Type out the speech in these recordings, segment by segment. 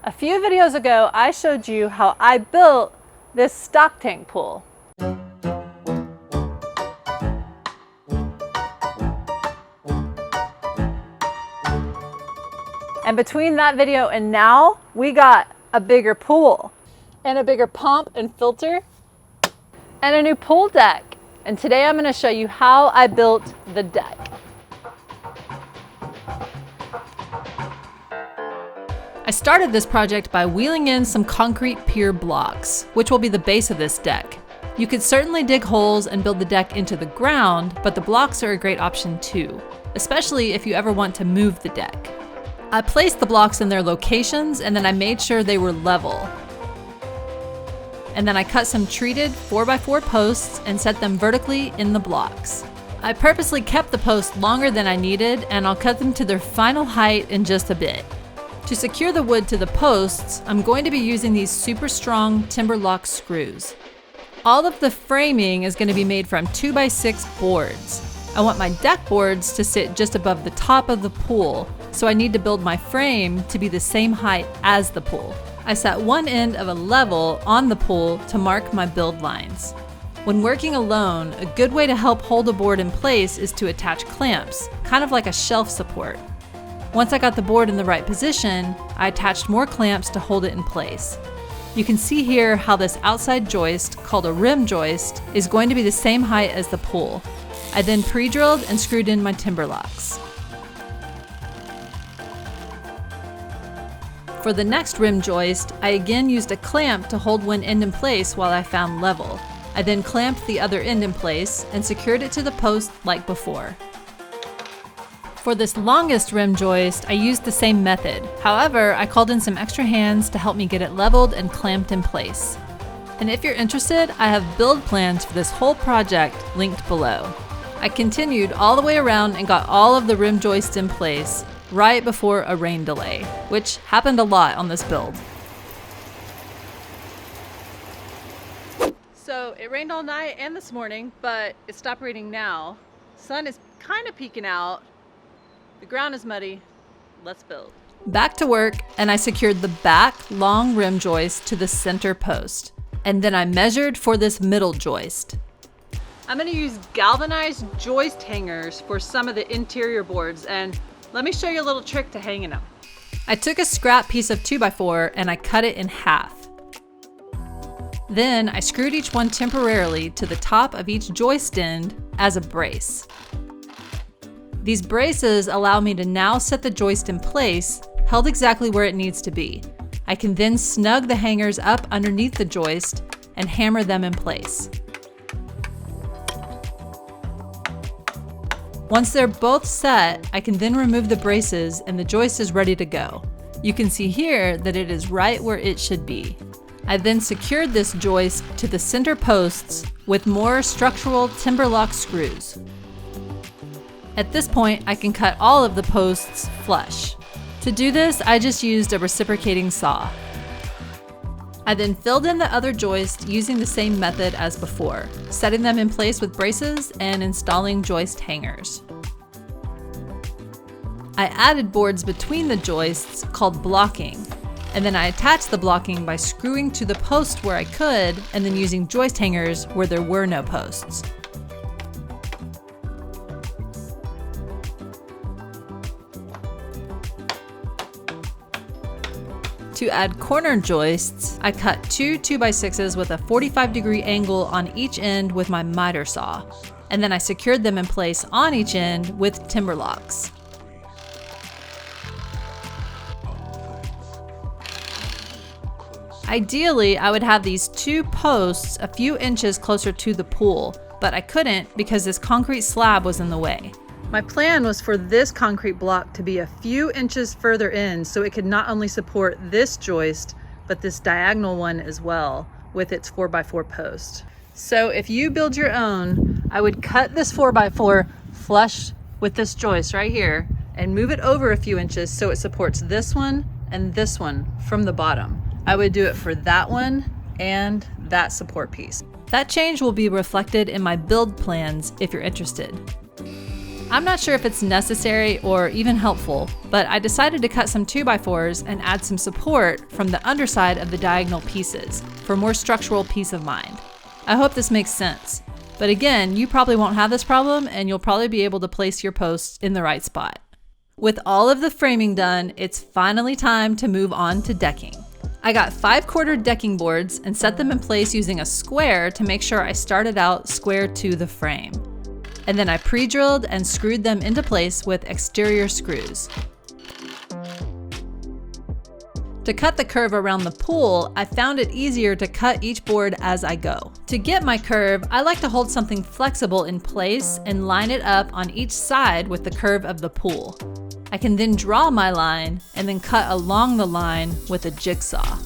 A few videos ago, I showed you how I built this stock tank pool. And between that video and now, we got a bigger pool and a bigger pump and filter and a new pool deck. And today I'm going to show you how I built the deck. I started this project by wheeling in some concrete pier blocks, which will be the base of this deck. You could certainly dig holes and build the deck into the ground, but the blocks are a great option too, especially if you ever want to move the deck. I placed the blocks in their locations and then I made sure they were level. And then I cut some treated 4x4 posts and set them vertically in the blocks. I purposely kept the posts longer than I needed, and I'll cut them to their final height in just a bit. To secure the wood to the posts, I'm going to be using these super strong timber lock screws. All of the framing is going to be made from 2x6 boards. I want my deck boards to sit just above the top of the pool, so I need to build my frame to be the same height as the pool. I set one end of a level on the pool to mark my build lines. When working alone, a good way to help hold a board in place is to attach clamps, kind of like a shelf support. Once I got the board in the right position, I attached more clamps to hold it in place. You can see here how this outside joist, called a rim joist, is going to be the same height as the pool. I then pre-drilled and screwed in my timber locks. For the next rim joist, I again used a clamp to hold one end in place while I found level. I then clamped the other end in place and secured it to the post like before. For this longest rim joist, I used the same method. However, I called in some extra hands to help me get it leveled and clamped in place. And if you're interested, I have build plans for this whole project linked below. I continued all the way around and got all of the rim joists in place right before a rain delay, which happened a lot on this build. So it rained all night and this morning, but it stopped raining now. Sun is kind of peeking out. The ground is muddy. Let's build. Back to work, and I secured the back long rim joist to the center post. And then I measured for this middle joist. I'm going to use galvanized joist hangers for some of the interior boards, and let me show you a little trick to hanging them. I took a scrap piece of 2x4 and I cut it in half. Then I screwed each one temporarily to the top of each joist end as a brace. These braces allow me to now set the joist in place, held exactly where it needs to be. I can then snug the hangers up underneath the joist and hammer them in place. Once they're both set, I can then remove the braces and the joist is ready to go. You can see here that it is right where it should be. I then secured this joist to the center posts with more structural timber lock screws. At this point, I can cut all of the posts flush. To do this, I just used a reciprocating saw. I then filled in the other joist using the same method as before, setting them in place with braces and installing joist hangers. I added boards between the joists called blocking, and then I attached the blocking by screwing to the post where I could and then using joist hangers where there were no posts. To add corner joists, I cut two 2x6s with a 45-degree angle on each end with my miter saw, and then I secured them in place on each end with timber locks. Ideally, I would have these two posts a few inches closer to the pool, but I couldn't because this concrete slab was in the way. My plan was for this concrete block to be a few inches further in so it could not only support this joist, but this diagonal one as well with its 4x4 post. So if you build your own, I would cut this 4x4 flush with this joist right here and move it over a few inches so it supports this one and this one from the bottom. I would do it for that one and that support piece. That change will be reflected in my build plans if you're interested. I'm not sure if it's necessary or even helpful, but I decided to cut some 2x4s and add some support from the underside of the diagonal pieces for more structural peace of mind. I hope this makes sense. But again, you probably won't have this problem and you'll probably be able to place your posts in the right spot. With all of the framing done, it's finally time to move on to decking. I got 5/4 decking boards and set them in place using a square to make sure I started out square to the frame. And then I pre-drilled and screwed them into place with exterior screws. To cut the curve around the pool, I found it easier to cut each board as I go. To get my curve, I like to hold something flexible in place and line it up on each side with the curve of the pool. I can then draw my line and then cut along the line with a jigsaw.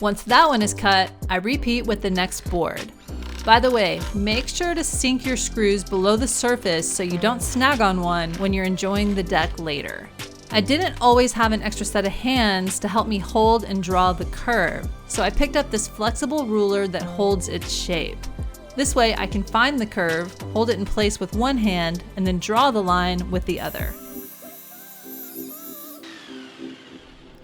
Once that one is cut, I repeat with the next board. By the way, make sure to sink your screws below the surface so you don't snag on one when you're enjoying the deck later. I didn't always have an extra set of hands to help me hold and draw the curve, so I picked up this flexible ruler that holds its shape. This way I can find the curve, hold it in place with one hand, and then draw the line with the other.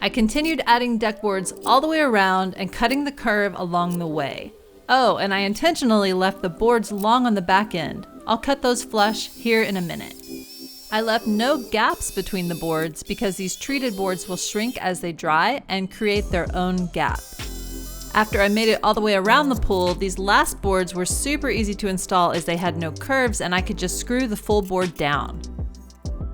I continued adding deck boards all the way around and cutting the curve along the way. Oh, and I intentionally left the boards long on the back end. I'll cut those flush here in a minute. I left no gaps between the boards because these treated boards will shrink as they dry and create their own gap. After I made it all the way around the pool, these last boards were super easy to install as they had no curves and I could just screw the full board down.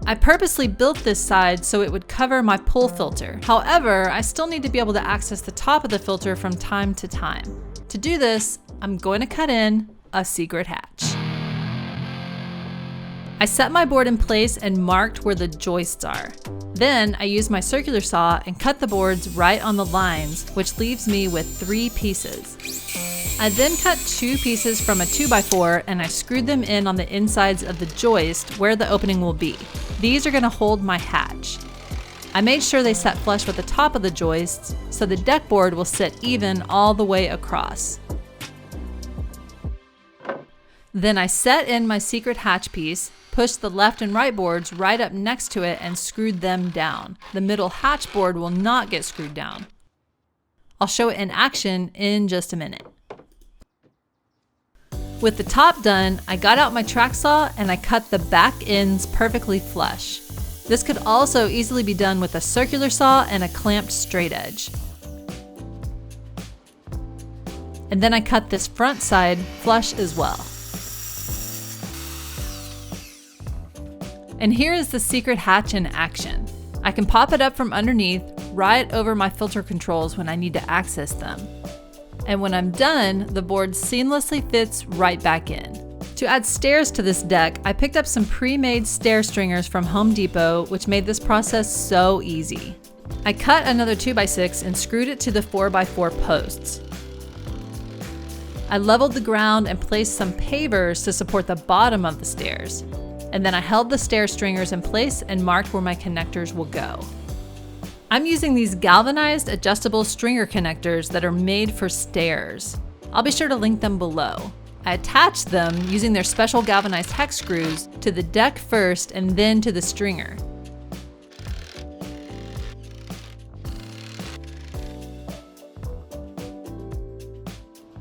I purposely built this side so it would cover my pool filter. However, I still need to be able to access the top of the filter from time to time. To do this, I'm going to cut in a secret hatch. I set my board in place and marked where the joists are. Then I used my circular saw and cut the boards right on the lines, which leaves me with 3 pieces. I then cut 2 pieces from a 2x4 and I screwed them in on the insides of the joist where the opening will be. These are going to hold my hatch. I made sure they set flush with the top of the joists so the deck board will sit even all the way across. Then I set in my secret hatch piece, pushed the left and right boards right up next to it and screwed them down. The middle hatch board will not get screwed down. I'll show it in action in just a minute. With the top done, I got out my track saw and I cut the back ends perfectly flush. This could also easily be done with a circular saw and a clamped straight edge. And then I cut this front side flush as well. And here is the secret hatch in action. I can pop it up from underneath, right over my filter controls when I need to access them. And when I'm done, the board seamlessly fits right back in. To add stairs to this deck, I picked up some pre-made stair stringers from Home Depot, which made this process so easy. I cut another 2x6 and screwed it to the 4x4 posts. I leveled the ground and placed some pavers to support the bottom of the stairs. And then I held the stair stringers in place and marked where my connectors will go. I'm using these galvanized adjustable stringer connectors that are made for stairs. I'll be sure to link them below. I attached them using their special galvanized hex screws to the deck first and then to the stringer.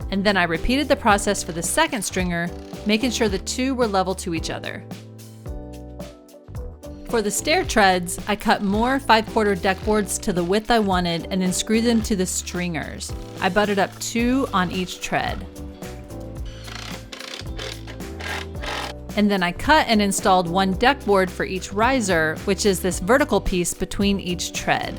And then I repeated the process for the second stringer, making sure the two were level to each other. For the stair treads, I cut more 5/4 deck boards to the width I wanted and then screwed them to the stringers. I butted up 2 on each tread. And then I cut and installed 1 deck board for each riser, which is this vertical piece between each tread.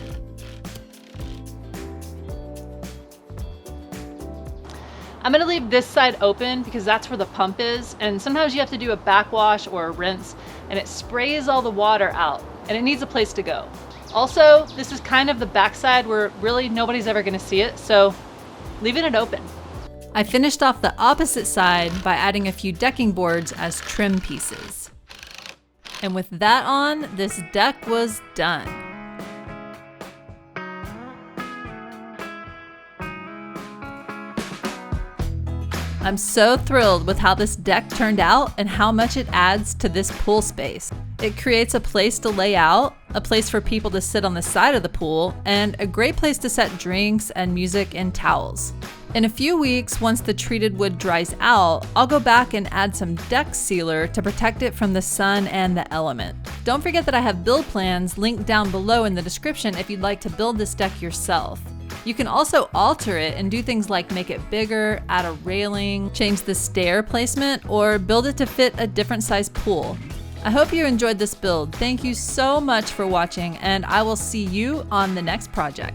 I'm gonna leave this side open because that's where the pump is, and sometimes you have to do a backwash or a rinse and it sprays all the water out and it needs a place to go. Also, this is kind of the backside where really nobody's ever gonna see it, so leaving it open. I finished off the opposite side by adding a few decking boards as trim pieces. And with that on, this deck was done. I'm so thrilled with how this deck turned out and how much it adds to this pool space. It creates a place to lay out, a place for people to sit on the side of the pool, and a great place to set drinks and music and towels. In a few weeks, once the treated wood dries out, I'll go back and add some deck sealer to protect it from the sun and the element. Don't forget that I have build plans linked down below in the description if you'd like to build this deck yourself. You can also alter it and do things like make it bigger, add a railing, change the stair placement, or build it to fit a different size pool. I hope you enjoyed this build. Thank you so much for watching, and I will see you on the next project.